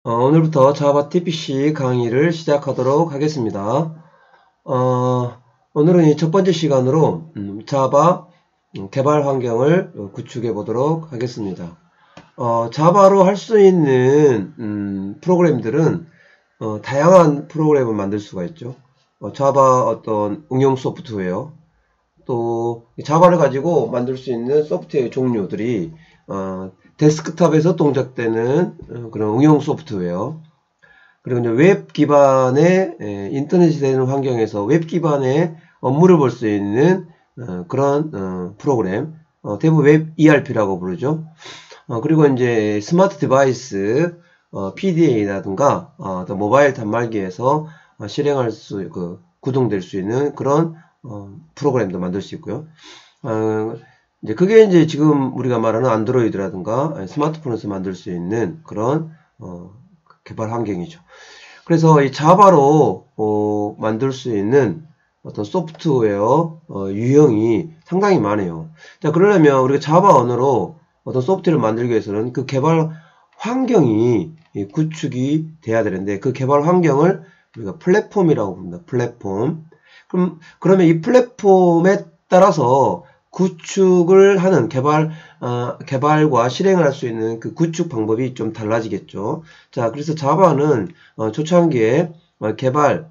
오늘부터 자바 TPC 강의를 시작하도록 하겠습니다. 오늘은 이 첫 번째 시간으로 자바 개발 환경을 구축해 보도록 하겠습니다. 자바로 할 수 있는 프로그램들은 다양한 프로그램을 만들 수가 있죠. 자바 어떤 응용 소프트웨어, 또 자바를 가지고 만들 수 있는 소프트웨어 종류들이 데스크탑에서 동작되는 그런 응용 소프트웨어, 그리고 이제 웹 기반의 인터넷이 되는 환경에서 웹 기반의 업무를 볼 수 있는 그런 프로그램, 대부분 웹 ERP라고 부르죠. 그리고 이제 스마트 디바이스 PDA라든가 또 모바일 단말기에서 실행할 수 구동될 수 있는 그런 프로그램도 만들 수 있고요. 이제 그게 이제 지금 우리가 말하는 안드로이드라든가 스마트폰에서 만들 수 있는 그런 개발 환경이죠. 그래서 이 자바로 만들 수 있는 어떤 소프트웨어 유형이 상당히 많아요. 자, 그러려면 우리가 자바 언어로 어떤 소프트웨어를 만들기 위해서는 그 개발 환경이 구축이 돼야 되는데, 그 개발 환경을 우리가 플랫폼이라고 부릅니다. 플랫폼. 그러면 이 플랫폼에 따라서 구축을 하는 개발과 실행을 할 수 있는 그 구축 방법이 좀 달라지겠죠. 자, 그래서 자바는 초창기에 개발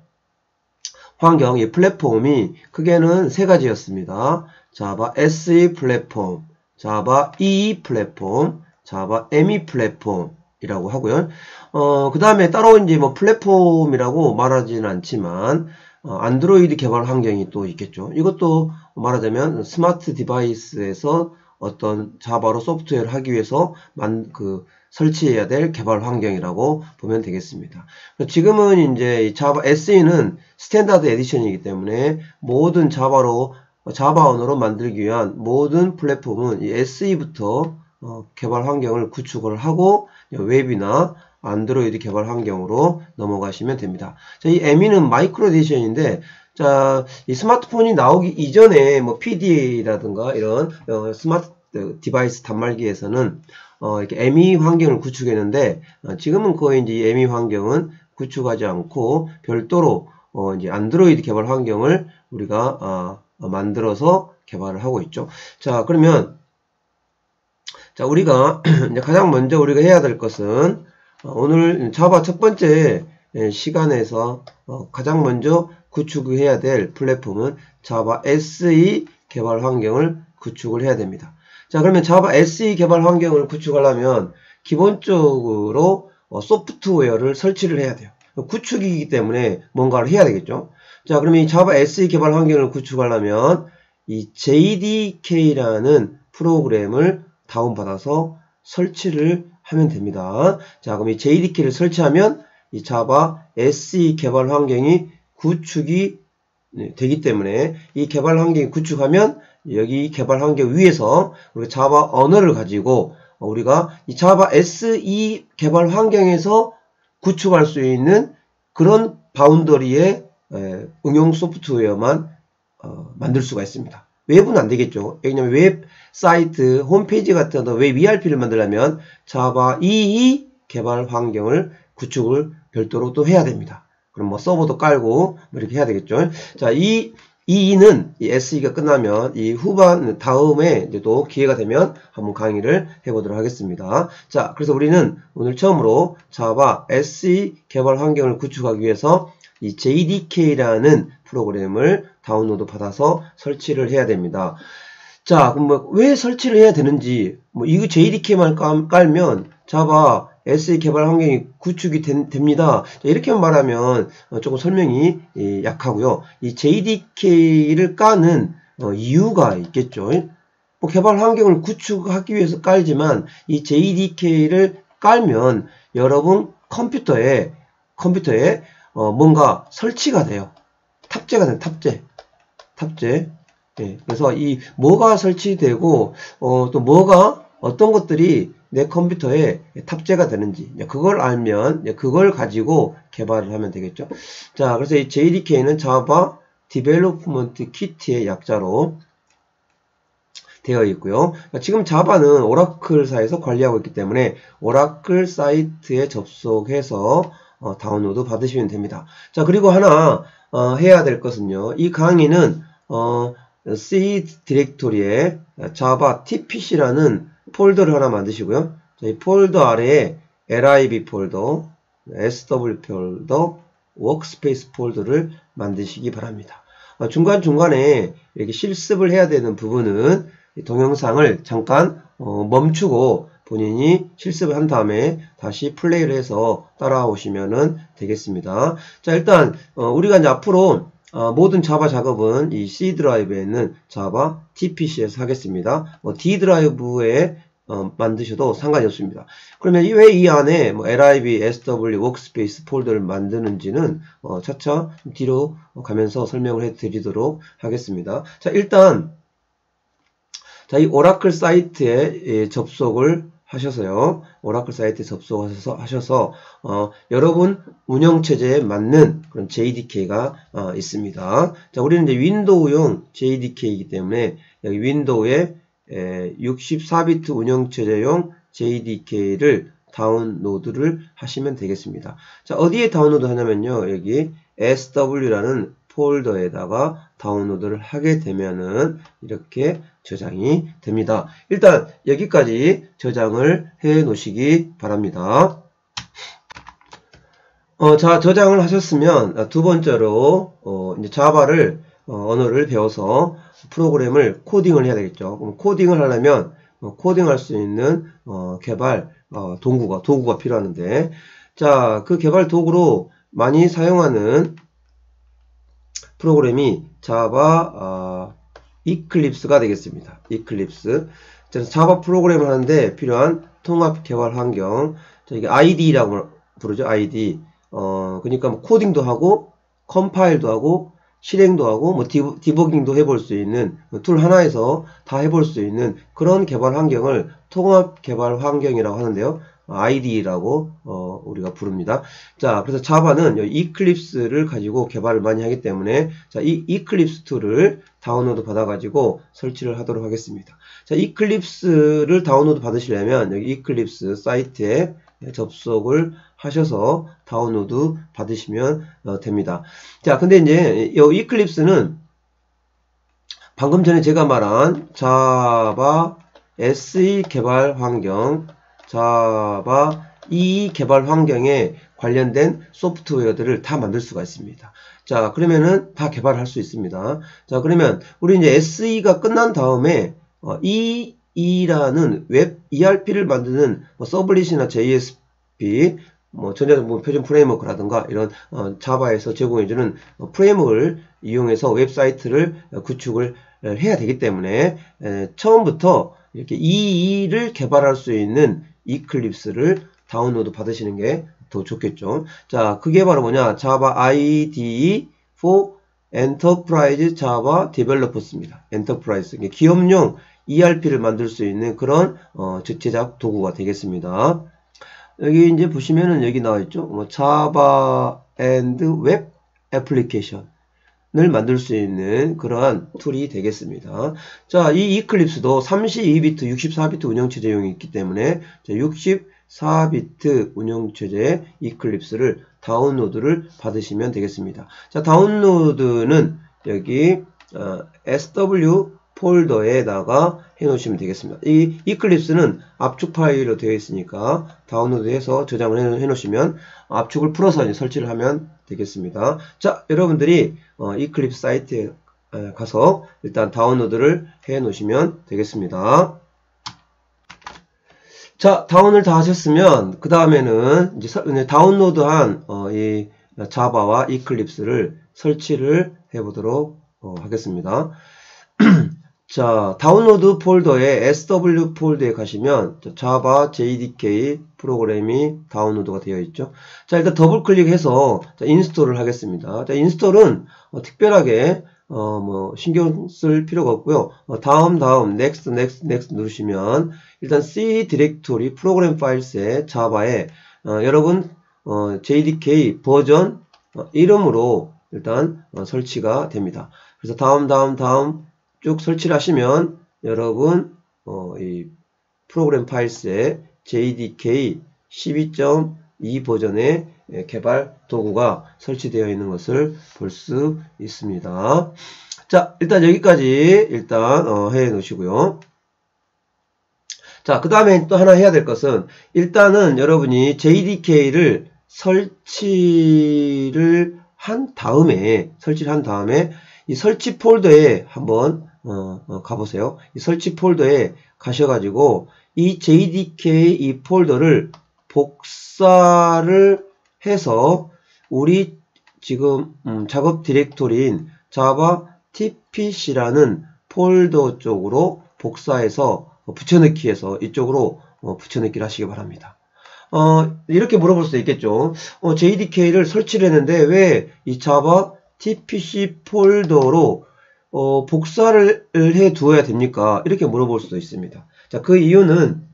환경, 이 플랫폼이 크게는 세 가지였습니다. 자바 SE 플랫폼, 자바 EE 플랫폼, 자바 ME 플랫폼이라고 하고요. 그 다음에 따로 이제 뭐 플랫폼이라고 말하지는 않지만, 안드로이드 개발 환경이 또 있겠죠. 이것도 말하자면 스마트 디바이스에서 어떤 자바로 소프트웨어를 하기 위해서 설치해야 될 개발 환경이라고 보면 되겠습니다. 지금은 이제 이 자바 SE는 스탠다드 에디션이기 때문에 모든 자바 언어로 만들기 위한 모든 플랫폼은 이 SE부터 개발 환경을 구축을 하고 웹이나 안드로이드 개발 환경으로 넘어가시면 됩니다. 자, 이 ME는 마이크로 에디션인데, 자, 이 스마트폰이 나오기 이전에 뭐 PDA라든가 이런 스마트 디바이스 단말기에서는 이렇게 ME 환경을 구축했는데, 지금은 거의 이제 이 ME 환경은 구축하지 않고 별도로 이제 안드로이드 개발 환경을 우리가 만들어서 개발을 하고 있죠. 자, 그러면 자, 우리가 이제 가장 먼저 우리가 해야 될 것은 오늘 자바 첫 번째 시간에서 가장 먼저 구축해야 될 플랫폼은 자바 SE 개발 환경을 구축을 해야 됩니다. 자, 그러면 자바 SE 개발 환경을 구축하려면 기본적으로 소프트웨어를 설치를 해야 돼요. 구축이기 때문에 뭔가를 해야 되겠죠. 자, 그러면 이 자바 SE 개발 환경을 구축하려면 이 JDK라는 프로그램을 다운받아서 설치를 하면 됩니다. 자, 그럼 이 JDK를 설치하면 이 자바 SE 개발 환경이 구축이 되기 때문에, 이 개발 환경이 구축하면 여기 개발 환경 위에서 우리가 자바 언어를 가지고 우리가 이 자바 SE 개발 환경에서 구축할 수 있는 그런 바운더리의 응용 소프트웨어만 만들 수가 있습니다. 웹은 안 되겠죠. 왜냐면 웹사이트, 홈페이지 같은 웹 ERP를 만들려면 자바 EE 개발 환경을 구축을 별도로 또 해야 됩니다. 그럼 뭐 서버도 깔고 뭐 이렇게 해야 되겠죠. 자, 이 EE는 이 SE가 끝나면 이 다음에 이제 또 기회가 되면 한번 강의를 해보도록 하겠습니다. 자, 그래서 우리는 오늘 처음으로 자바 SE 개발 환경을 구축하기 위해서 이 JDK라는 프로그램을 다운로드 받아서 설치를 해야 됩니다. 자, 그럼 뭐 왜 설치를 해야 되는지, 뭐 이거 JDK만 깔면 자바 SE 개발 환경이 구축이 됩니다. 자, 이렇게만 말하면 조금 설명이 약하고요. 이 JDK를 까는 이유가 있겠죠. 뭐 개발 환경을 구축하기 위해서 깔지만 이 JDK를 깔면 여러분 컴퓨터에 뭔가 설치가 돼요. 탑재가 돼요. 탑재. 예, 그래서 이 뭐가 설치되고 또 어떤 것들이 내 컴퓨터에 탑재가 되는지 그걸 알면 그걸 가지고 개발을 하면 되겠죠. 자, 그래서 이 JDK는 자바 디벨로프먼트 키트의 약자로 되어 있고요. 지금 자바는 오라클사에서 관리하고 있기 때문에 오라클 사이트에 접속해서 다운로드 받으시면 됩니다. 자, 그리고 하나 해야 될 것은요. 이 강의는 C 디렉토리에 자바 tpc라는 폴더를 하나 만드시고요. 이 폴더 아래에 lib 폴더, sw 폴더, 워크스페이스 폴더를 만드시기 바랍니다. 중간중간에 이렇게 실습을 해야 되는 부분은 동영상을 잠깐 멈추고 본인이 실습을 한 다음에 다시 플레이를 해서 따라오시면 되겠습니다. 자, 일단 우리가 이제 앞으로 모든 자바 작업은 이 C 드라이브에는 자바 tpc에서 하겠습니다. D 드라이브에 만드셔도 상관이 없습니다. 그러면 왜 이 안에 lib, sw, workspace 폴더를 만드는지는 차차 뒤로 가면서 설명을 해드리도록 하겠습니다. 자, 일단 이 오라클 사이트에 접속을 하셔서요. 오라클 사이트에 접속하셔서 여러분 운영체제에 맞는 그런 JDK가 있습니다. 자, 우리는 이제 윈도우용 JDK이기 때문에 여기 윈도우에 64비트 운영체제용 JDK를 다운로드를 하시면 되겠습니다. 자, 어디에 다운로드 하냐면요. 여기 SW라는 폴더에다가 다운로드를 하게 되면은 이렇게 저장이 됩니다. 일단 여기까지 저장을 해 놓으시기 바랍니다. 자, 저장을 하셨으면 두 번째로 이제 자바를 언어를 배워서 프로그램을 코딩을 해야 되겠죠. 그럼 코딩을 하려면 코딩할 수 있는 개발 도구가 필요한데, 자, 그 개발 도구로 많이 사용하는 프로그램이 자바 이클립스가 되겠습니다. 이클립스. 자바 프로그램을 하는데 필요한 통합 개발 환경. 이게 ID라고 부르죠. ID. 그러니까 뭐 코딩도 하고 컴파일도 하고 실행도 하고 디버깅도 해볼 수 있는 툴 하나에서 다 해볼 수 있는 그런 개발 환경을 통합 개발 환경이라고 하는데요. ID라고 우리가 부릅니다. 자, 그래서 자바는 이클립스를 가지고 개발을 많이 하기 때문에 자, 이 이클립스 툴을 다운로드 받아가지고 설치를 하도록 하겠습니다. 자, 이클립스를 다운로드 받으시려면 여기 이클립스 사이트에 접속을 하셔서 다운로드 받으시면 됩니다. 자, 근데 이제 이 이클립스는 방금 전에 제가 말한 자바 SE 개발 환경, 자바 EE 개발 환경에 관련된 소프트웨어들을 다 만들 수가 있습니다. 자, 그러면은 다 개발할 수 있습니다. 자, 그러면 우리 이제 SE가 끝난 다음에 EE라는 웹 ERP를 만드는 서블릿이나 JSP, 전자정보 표준 프레임워크라든가 이런 자바에서 제공해주는 프레임워크를 이용해서 웹사이트를 구축을 해야 되기 때문에 처음부터 이렇게 EE를 개발할 수 있는 이클립스를 다운로드 받으시는 게 더 좋겠죠. 자, 그게 바로 뭐냐? 자바 IDE for Enterprise Java Developers입니다. Enterprise, 기업용 ERP를 만들 수 있는 그런 제작 도구가 되겠습니다. 여기 이제 보시면은 여기 나와 있죠. Java and Web Application을 만들 수 있는 그러한 툴이 되겠습니다. 자, 이 이클립스도 32비트, 64비트 운영체제용이 있기 때문에 64비트 운영체제 이클립스를 다운로드를 받으시면 되겠습니다. 자, 다운로드는 여기 SW 폴더에다가 해 놓으시면 되겠습니다. 이 이클립스는 압축 파일로 되어 있으니까 다운로드해서 저장을 해 놓으시면 압축을 풀어서 이제 설치를 하면 되겠습니다. 자, 여러분들이 이클립스 사이트에 가서 일단 다운로드를 해 놓으시면 되겠습니다. 자, 다운을 다 하셨으면 그 다음에는 이제 다운로드한 이 자바와 이클립스를 설치를 해 보도록 하겠습니다. 자, 다운로드 폴더에 SW 폴더에 가시면 자바 JDK 프로그램이 다운로드가 되어 있죠. 자, 일단 더블 클릭해서 인스톨을 하겠습니다. 자, 인스톨은 특별하게 신경 쓸 필요가 없고요. 다음 next 누르시면 일단 C 디렉토리 프로그램 파일스의 자바에 여러분 JDK 버전 이름으로 일단 설치가 됩니다. 그래서 다음 쭉 설치를 하시면 여러분 이 프로그램 파일스에 JDK 12.2 버전의 개발 도구가 설치되어 있는 것을 볼 수 있습니다. 자, 일단 여기까지 해 놓으시고요. 자, 그 다음에 또 하나 해야 될 것은, 일단은 여러분이 JDK를 설치를 한 다음에 이 설치 폴더에 한번 가보세요. 이 설치 폴더에 가셔가지고 이 JDK 이 폴더를 복사를 해서 우리 지금 작업 디렉토리인 자바 tpc라는 폴더 쪽으로 복사해서 붙여넣기 해서 이쪽으로 붙여넣기를 하시기 바랍니다. 이렇게 물어볼 수도 있겠죠. JDK를 설치를 했는데 왜 이 자바 tpc 폴더로 복사를 해 두어야 됩니까? 이렇게 물어볼 수도 있습니다. 자, 그 이유는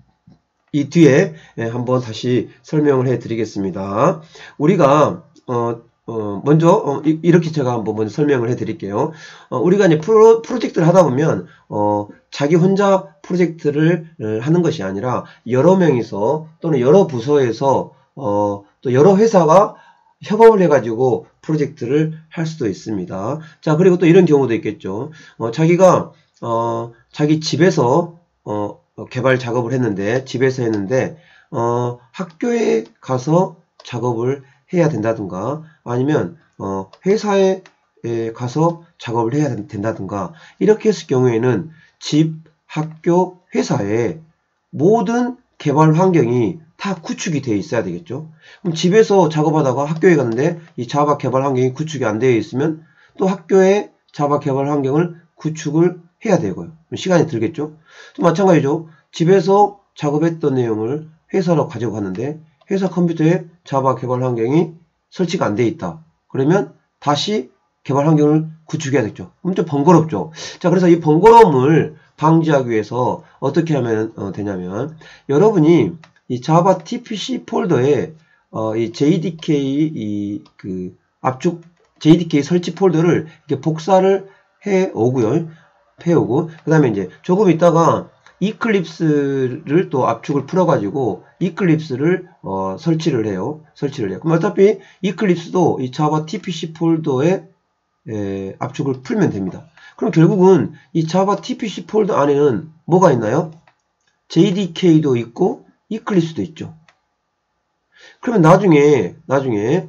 이 뒤에 한번 다시 설명을 해 드리겠습니다. 우리가 먼저 이렇게 제가 한번 먼저 설명을 해 드릴게요. 우리가 이제 프로젝트를 하다 보면 자기 혼자 프로젝트를 하는 것이 아니라 여러 명이서 또는 여러 부서에서 또 여러 회사가 협업을 해가지고 프로젝트를 할 수도 있습니다. 자, 그리고 또 이런 경우도 있겠죠. 자기가 자기 집에서 개발 작업을 했는데, 집에서 했는데 학교에 가서 작업을 해야 된다든가 아니면 회사에 가서 작업을 해야 된다든가 이렇게 했을 경우에는 집, 학교, 회사에 모든 개발 환경이 다 구축이 되어 있어야 되겠죠. 그럼 집에서 작업하다가 학교에 갔는데 이 자바 개발 환경이 구축이 안 되어 있으면 또 학교에 자바 개발 환경을 구축을 해야 되고요. 시간이 들겠죠. 또 마찬가지죠. 집에서 작업했던 내용을 회사로 가지고 갔는데 회사 컴퓨터에 자바 개발 환경이 설치가 안 되어 있다. 그러면 다시 개발 환경을 구축해야겠죠. 그럼 좀 번거롭죠. 자, 그래서 이 번거로움을 방지하기 위해서 어떻게 하면 되냐면 여러분이 이 자바 tpc 폴더에 이 JDK 압축 JDK 설치 폴더를 이렇게 복사를 해 오고요. 그 다음에 이제 조금 있다가 이클립스를 또 압축을 풀어가지고 이클립스를 설치를 해요. 그럼 어차피 이클립스도 이 자바 tpc 폴더에 압축을 풀면 됩니다. 그럼 결국은 이 자바 tpc 폴더 안에는 뭐가 있나요? JDK도 있고 이클립스도 있죠. 그러면 나중에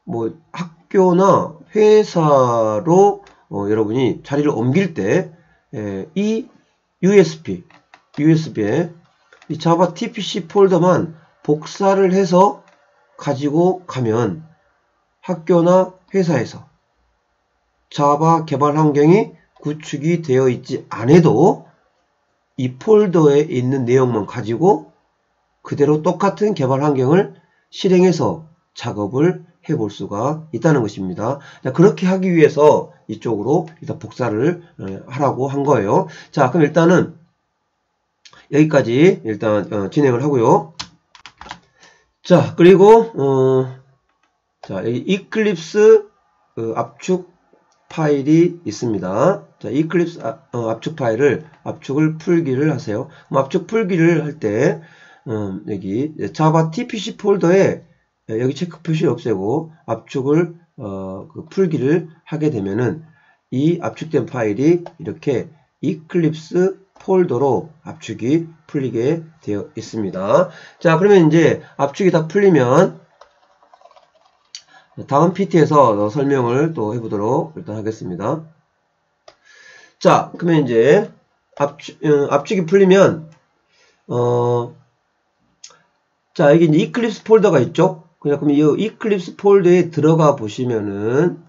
뭐 학교나 회사로 여러분이 자리를 옮길 때 이 USB에 이 자바 tpc 폴더만 복사를 해서 가지고 가면 학교나 회사에서 자바 개발 환경이 구축이 되어 있지 않아도 이 폴더에 있는 내용만 가지고 그대로 똑같은 개발 환경을 실행해서 작업을 해볼 수가 있다는 것입니다. 자, 그렇게 하기 위해서 이쪽으로 일단 복사를 하라고 한 거예요. 자, 그럼 일단은 여기까지 일단 진행을 하고요. 자, 그리고 자, 여기 이클립스 압축 파일이 있습니다. 자, 이클립스 압축 파일을 압축을 풀기를 하세요. 압축 풀기를 할 때 여기 자바 tpc 폴더에 여기 체크 표시 없애고 압축을 풀기를 하게 되면은 이 압축된 파일이 이렇게 이클립스 폴더로 압축이 풀리게 되어 있습니다. 자, 그러면 이제 압축이 다 풀리면 다음 PT에서 설명을 또 해보도록 일단 하겠습니다. 자, 그러면 이제 압축이 풀리면 자, 여기 이제 이클립스 폴더가 있죠. 그럼 이 이클립스 폴더에 들어가 보시면은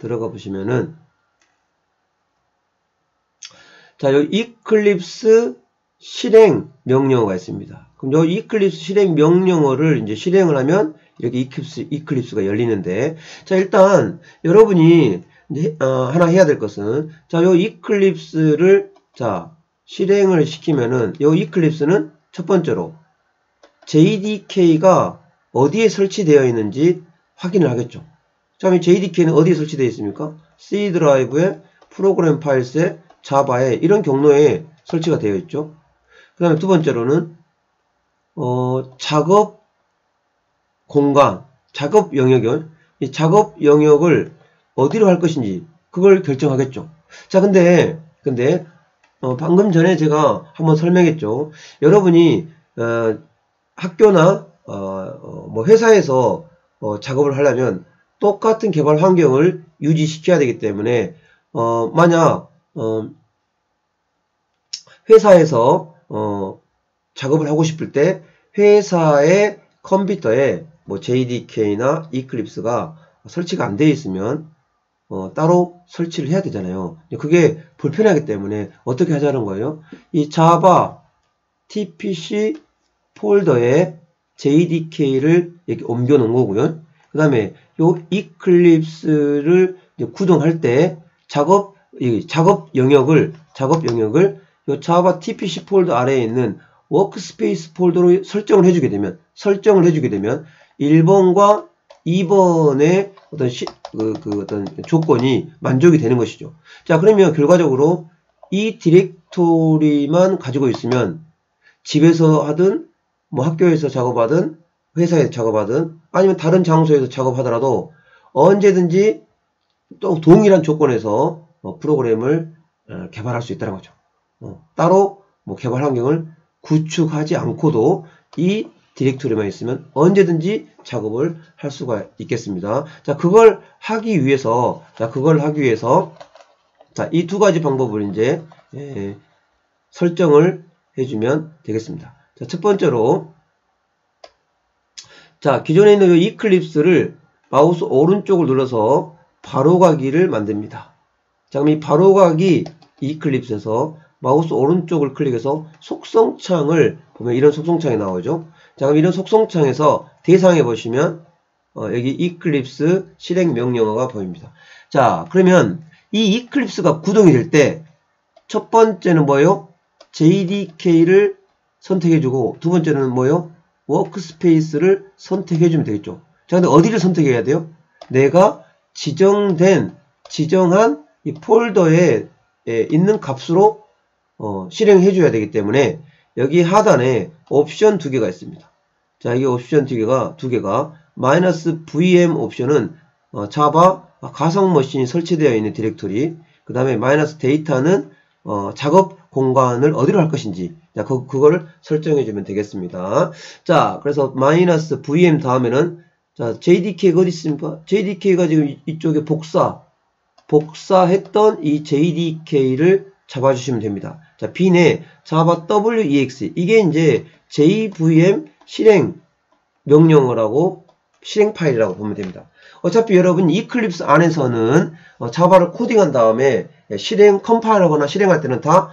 자, 여기 이클립스 실행 명령어가 있습니다. 그럼 요 이클립스 실행 명령어를 이제 실행을 하면 이렇게 이클립스가 열리는데, 자, 일단 여러분이 이제 하나 해야 될 것은, 자, 요 이클립스를 자 실행을 시키면은 요 이클립스는 첫 번째로 JDK가 어디에 설치되어 있는지 확인을 하겠죠. 자, 그럼 JDK는 어디에 설치되어 있습니까? C 드라이브에 프로그램 파일스에 자바에 이런 경로에 설치가 되어 있죠. 그 다음에 두 번째로는 작업 공간, 작업 영역을, 이 작업 영역을 어디로 할 것인지 그걸 결정하겠죠. 자, 근데 방금 전에 제가 한번 설명했죠. 여러분이 학교나 뭐 회사에서 작업을 하려면 똑같은 개발 환경을 유지시켜야 되기 때문에 만약 회사에서 작업을 하고 싶을 때 회사의 컴퓨터에 뭐 JDK나 Eclipse가 설치가 안 되어 있으면 따로 설치를 해야 되잖아요. 그게 불편하기 때문에 어떻게 하자는 거예요? 이 자바 TPC 폴더에 JDK를 이렇게 옮겨 놓은 거고요. 그 다음에 요 Eclipse를 구동할 때 작업 영역을 요 자바 TPC 폴더 아래에 있는 워크스페이스 폴더로 설정을 해주게 되면 1번과 2번의 어떤 조건이 만족이 되는 것이죠. 자, 그러면 결과적으로 이 디렉토리만 가지고 있으면 집에서 하든 뭐 학교에서 작업하든 회사에서 작업하든 아니면 다른 장소에서 작업하더라도 언제든지 또 동일한 조건에서 프로그램을 개발할 수 있다는 거죠. 따로 뭐 개발 환경을 구축하지 않고도 이 디렉토리만 있으면 언제든지 작업을 할 수가 있겠습니다. 자, 그걸 하기 위해서 자, 이 두 가지 방법을 이제 설정을 해주면 되겠습니다. 자, 첫 번째로 자, 기존에 있는 이 이클립스를 마우스 오른쪽을 눌러서 바로가기를 만듭니다. 자, 그럼 이 바로가기 이클립스에서 마우스 오른쪽을 클릭해서 속성창을 보면 이런 속성창이 나오죠. 자, 그럼 이런 속성창에서 대상에 보시면 여기 이클립스 실행 명령어가 보입니다. 자, 그러면 이 이클립스가 구동이 될 때 첫 번째는 뭐예요? JDK를 선택해주고 두 번째는 뭐예요? 워크스페이스를 선택해주면 되겠죠. 자, 근데 어디를 선택해야 돼요? 내가 지정한 이 폴더에 있는 값으로 실행해줘야 되기 때문에 여기 하단에 옵션 두 개가 있습니다. 자, 이게 옵션 두 개가 -VM 옵션은 자바 가상 머신이 설치되어 있는 디렉토리, 그 다음에 -데이터는 작업 공간을 어디로 할 것인지, 자, 그거를 설정해주면 되겠습니다. 자, 그래서 -VM 다음에는 자, JDK가 어디 있습니까? JDK가 지금 이쪽에 복사했던 이 JDK를 잡아주시면 됩니다. 자, 빈에 자바 WEX 이게 이제 JVM 실행 명령어라고 실행 파일이라고 보면 됩니다. 어차피 여러분 이클립스 안에서는 자바를 코딩한 다음에 실행 컴파일하거나 실행할 때는 다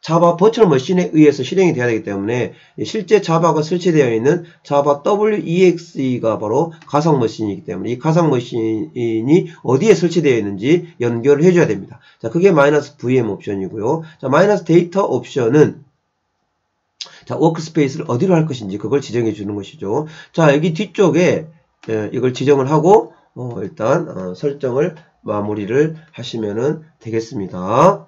자바 버추얼 머신에 의해서 실행이 돼야 되기 때문에 실제 자바가 설치되어 있는 자바 WEX가 바로 가상 머신이기 때문에 이 가상 머신이 어디에 설치되어 있는지 연결을 해줘야 됩니다. 자, 그게 -VM 옵션이고요. 자, -데이터 옵션은 자, 워크스페이스를 어디로 할 것인지 그걸 지정해 주는 것이죠. 자, 여기 뒤쪽에 이걸 지정을 하고 일단 설정을 마무리를 하시면 되겠습니다.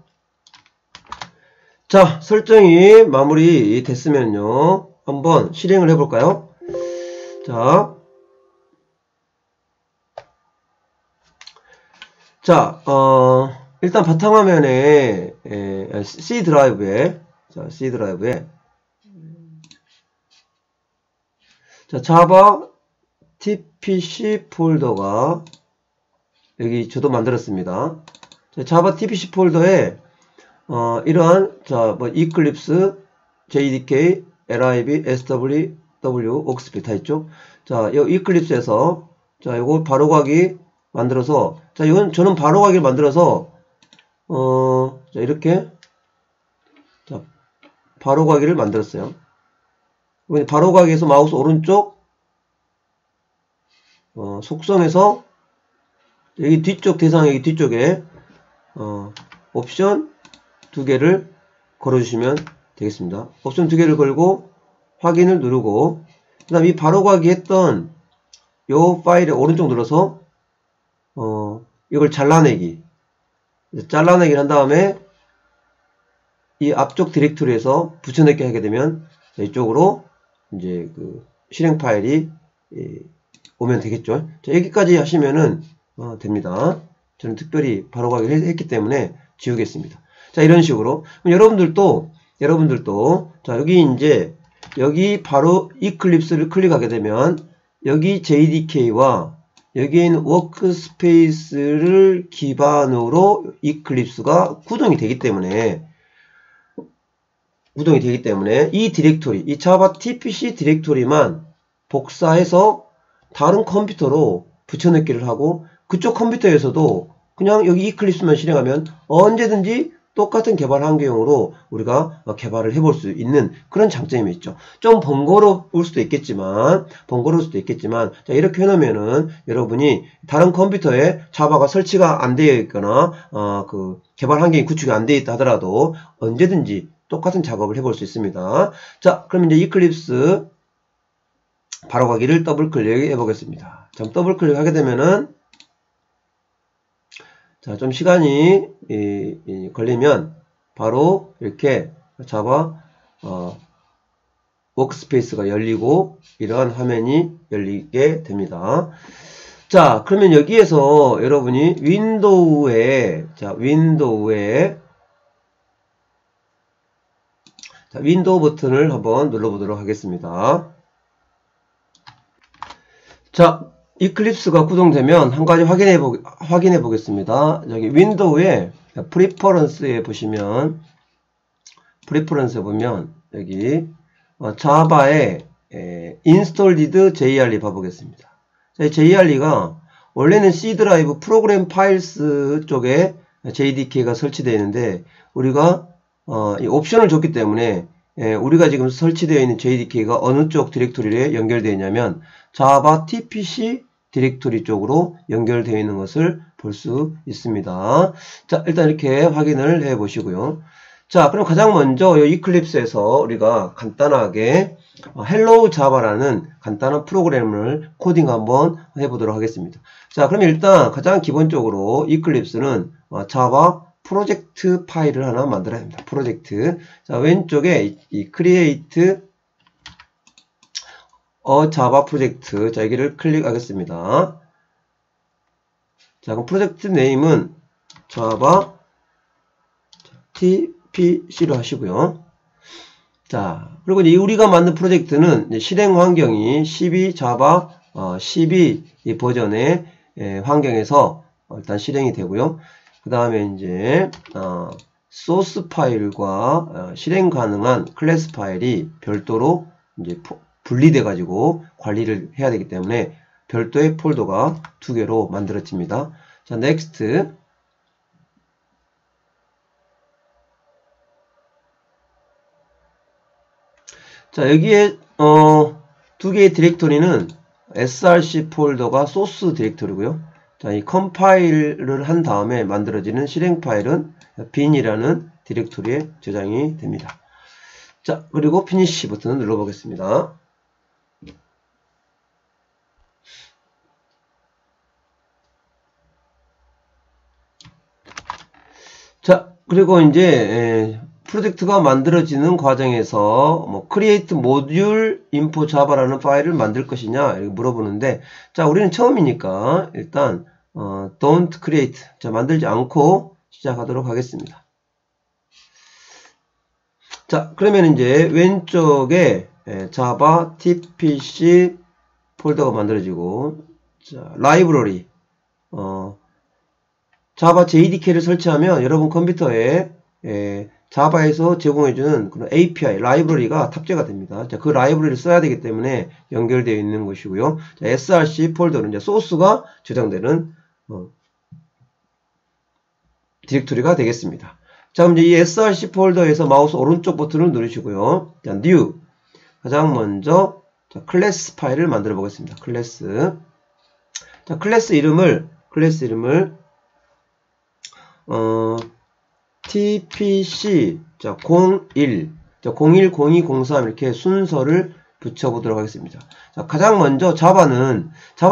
자, 설정이 마무리 됐으면요 한번 실행을 해볼까요? 자, 일단 바탕화면에 C 드라이브에 자, 자바 TPC 폴더가 여기 저도 만들었습니다. 자, 자바 TPC 폴더에 이러한 뭐 이클립스, JDK, LIB, SW, 워크스페이스 다 있죠. 자, 이 이클립스에서 자, 요거 바로가기 만들어서 자, 이건 저는 바로가기를 만들어서 자, 이렇게 자, 바로가기를 만들었어요. 바로가기에서 마우스 오른쪽 속성에서 여기 뒤쪽 대상 여기 뒤쪽에 옵션 두 개를 걸어주시면 되겠습니다. 옵션 두 개를 걸고 확인을 누르고 그 다음 이 바로가기 했던 요 파일에 오른쪽 눌러서 이걸 잘라내기를 한 다음에 이 앞쪽 디렉토리에서 붙여넣기 하게 되면 이쪽으로 이제 그 실행 파일이 오면 되겠죠. 자, 여기까지 하시면은 됩니다. 저는 특별히 바로 가기를 했기 때문에 지우겠습니다. 자, 이런 식으로. 그럼 여러분들도 자, 여기 이제 여기 바로 이클립스를 클릭하게 되면 여기 JDK와 여기에 있는 워크스페이스를 기반으로 이클립스가 구동이 되기 때문에 이 디렉토리, 이 자바 TPC 디렉토리만 복사해서 다른 컴퓨터로 붙여넣기를 하고 그쪽 컴퓨터에서도 그냥 여기 이클립스만 실행하면 언제든지 똑같은 개발 환경으로 우리가 개발을 해볼 수 있는 그런 장점이 있죠. 좀 번거로울 수도 있겠지만 자, 이렇게 해놓으면은 여러분이 다른 컴퓨터에 자바가 설치가 안 되어 있거나 그 개발 환경이 구축이 안 되어 있다 하더라도 언제든지 똑같은 작업을 해볼 수 있습니다. 자, 그럼 이제 이클립스 바로 가기를 더블 클릭해 보겠습니다. 자, 더블 클릭하게 되면은 자, 좀 시간이 걸리면 바로 이렇게 자바 워크스페이스가 열리고 이러한 화면이 열리게 됩니다. 자, 그러면 여기에서 여러분이 윈도우에 윈도우 버튼을 한번 눌러보도록 하겠습니다. 자, 이클립스가 구동되면 한 가지 확인해 보겠습니다. 여기 윈도우에 프리퍼런스에 보시면 여기 자바에 installed JRE 봐보겠습니다. 자, JRE가 원래는 C 드라이브 프로그램 파일스 쪽에 JDK가 설치되어 있는데 우리가 이 옵션을 줬기 때문에 우리가 지금 설치되어 있는 JDK가 어느 쪽 디렉토리에 연결되어 있냐면 자바 TPC 디렉토리 쪽으로 연결되어 있는 것을 볼 수 있습니다. 자, 일단 이렇게 확인을 해 보시고요. 자, 그럼 가장 먼저 이 이클립스에서 우리가 간단하게 헬로우 자바라는 간단한 프로그램을 코딩 한번 해보도록 하겠습니다. 자, 그럼 일단 가장 기본적으로 이클립스는 자바 프로젝트 파일을 하나 만들어야 합니다. 프로젝트. 자, 왼쪽에 이 create 자바 프로젝트. 자, 여기를 클릭하겠습니다. 자, 그럼 프로젝트 네임은 자바 TPC로 하시고요. 자, 그리고 이제 우리가 만든 프로젝트는 이제 실행 환경이 12 자바 12 이 버전의 환경에서 일단 실행이 되고요. 그 다음에 이제 소스 파일과 실행 가능한 클래스 파일이 별도로 이제 분리돼 가지고 관리를 해야 되기 때문에 별도의 폴더가 2개로 만들어집니다. 자, next. 자, 여기에 2개의 디렉토리는 src 폴더가 소스 디렉토리고요. 자, 이 컴파일을 한 다음에 만들어지는 실행 파일은 bin이라는 디렉토리에 저장이 됩니다. 자, 그리고 finish 버튼을 눌러보겠습니다. 자, 그리고 이제 프로젝트가 만들어지는 과정에서 뭐 create module info java라는 파일을 만들 것이냐 이렇게 물어보는데, 자, 우리는 처음이니까 일단 don't create, 자, 만들지 않고 시작하도록 하겠습니다. 자, 그러면 이제 왼쪽에 java tpc 폴더가 만들어지고, 자, 라이브러리 자바 JDK를 설치하면 여러분 컴퓨터에 자바에서 제공해주는 그런 API, 라이브러리가 탑재가 됩니다. 자, 그 라이브러리를 써야 되기 때문에 연결되어 있는 것이고요. 자, src 폴더는 이제 소스가 저장되는 디렉토리가 되겠습니다. 자, 그럼 이제 이 src 폴더에서 마우스 오른쪽 버튼을 누르시고요. 자, new. 가장 먼저 자, 클래스 파일을 만들어 보겠습니다. 클래스. 자, 클래스 이름을 TPC, 자, 01, 자, 01, 02, 03 이렇게 순서를 붙여보도록 하겠습니다. 자, 가장 먼저 자바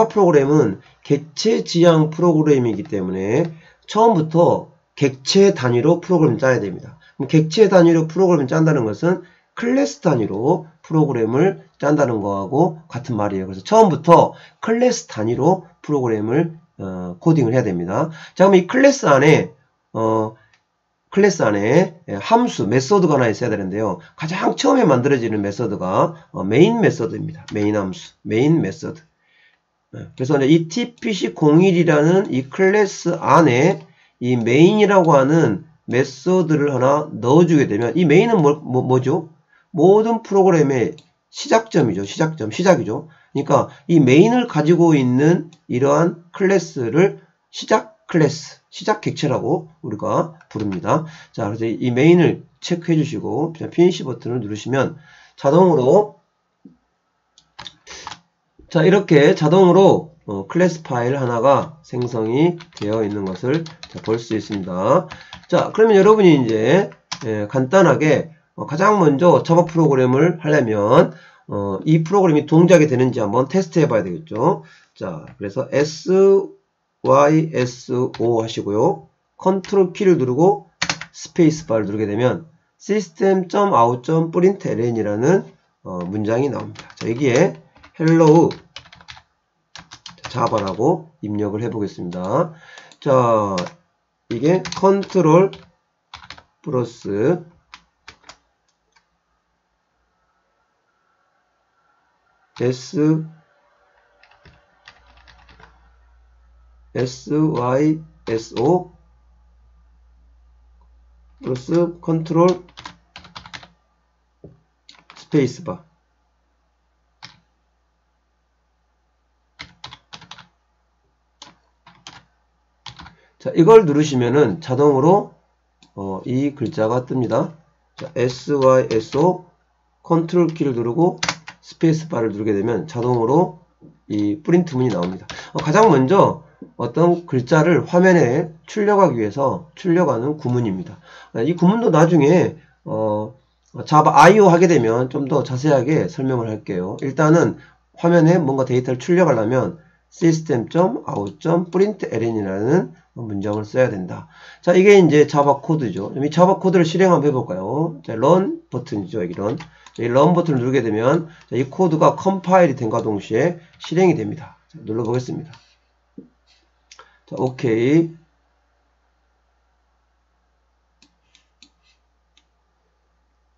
프로그램은 객체 지향 프로그램이기 때문에 처음부터 객체 단위로 프로그램을 짜야 됩니다. 객체 단위로 프로그램을 짠다는 것은 클래스 단위로 프로그램을 짠다는 거하고 같은 말이에요. 그래서 처음부터 클래스 단위로 프로그램을 코딩을 해야 됩니다. 자, 그럼 이 클래스 안에 함수, 메소드가 하나 있어야 되는데요. 가장 처음에 만들어지는 메소드가 메인 메소드입니다. 메인 함수, 메인 메소드. 그래서 이 tpc01이라는 이 클래스 안에 이 메인이라고 하는 메소드를 하나 넣어주게 되면, 이 메인은 뭐죠? 모든 프로그램의 시작점이죠. 시작이죠. 그러니까 이 메인을 가지고 있는 이러한 클래스를 시작 클래스, 시작 객체라고 우리가 부릅니다. 자, 그래서 이 메인을 체크해 주시고 피니시 버튼을 누르시면 자동으로, 자, 이렇게 자동으로 클래스 파일 하나가 생성이 되어 있는 것을 볼 수 있습니다. 자, 그러면 여러분이 이제 간단하게 가장 먼저 자바 프로그램을 하려면 이 프로그램이 동작이 되는지 한번 테스트 해봐야 되겠죠. 자, 그래서 SYSO 하시고요. 컨트롤 키를 누르고 스페이스 바를 누르게 되면 system.out.println이라는 문장이 나옵니다. 자, 여기에 hello 자바라고 입력을 해보겠습니다. 자, 이게 컨트롤 플러스 SYSO 플러스 컨트롤 스페이스바. 자, 이걸 누르시면은 자동으로 이 글자가 뜹니다. 자, SYSO 컨트롤 키를 누르고 스페이스 바를 누르게 되면 자동으로 이 프린트문이 나옵니다. 가장 먼저 어떤 글자를 화면에 출력하기 위해서 출력하는 구문입니다. 이 구문도 나중에 자바 IO 하게 되면 좀 더 자세하게 설명을 할게요. 일단은 화면에 뭔가 데이터를 출력하려면 system.out.println이라는 문장을 써야 된다. 자, 이게 이제 자바 코드죠. 이 자바 코드를 실행 한번 해볼까요? 자, run 버튼이죠. 여기 run. 이 run 버튼을 누르게 되면 이 코드가 컴파일이 된과 동시에 실행이 됩니다. 자, 눌러보겠습니다. 자, 오케이.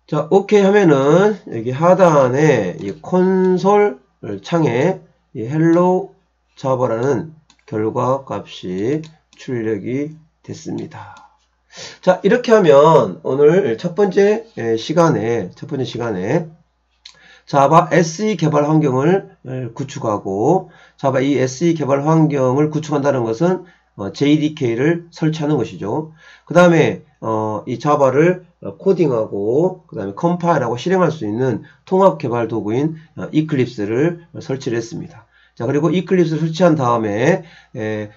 자, 오케이 하면은 여기 하단에 이 콘솔 창에 이 hello java라는 결과 값이 출력이 됐습니다. 자, 이렇게 하면 오늘 첫 번째 시간에 자바 SE 개발 환경을 구축하고, 자바 이 SE 개발 환경을 구축한다는 것은 JDK를 설치하는 것이죠. 그 다음에 이 자바를 코딩하고 그 다음에 컴파일하고 실행할 수 있는 통합 개발 도구인 이클립스를 설치를 했습니다. 자, 그리고 이클립스를 설치한 다음에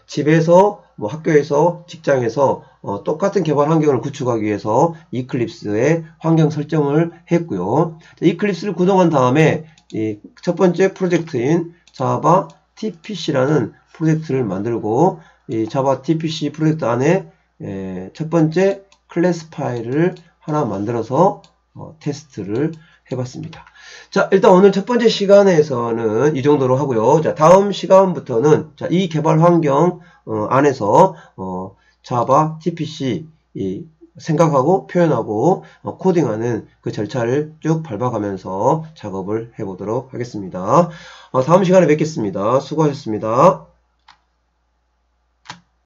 집에서 학교에서 직장에서 똑같은 개발 환경을 구축하기 위해서 이클립스의 환경 설정을 했고요. 자, 이클립스를 구동한 다음에 이 첫 번째 프로젝트인 자바 TPC라는 프로젝트를 만들고, 이 자바 TPC 프로젝트 안에 첫 번째 클래스 파일을 하나 만들어서 테스트를 해봤습니다. 자, 일단 오늘 첫 번째 시간에서는 이 정도로 하고요. 자, 다음 시간부터는 자, 이 개발 환경 안에서 자바 TPC 생각하고 표현하고 코딩하는 그 절차를 쭉 밟아가면서 작업을 해보도록 하겠습니다. 다음 시간에 뵙겠습니다. 수고하셨습니다.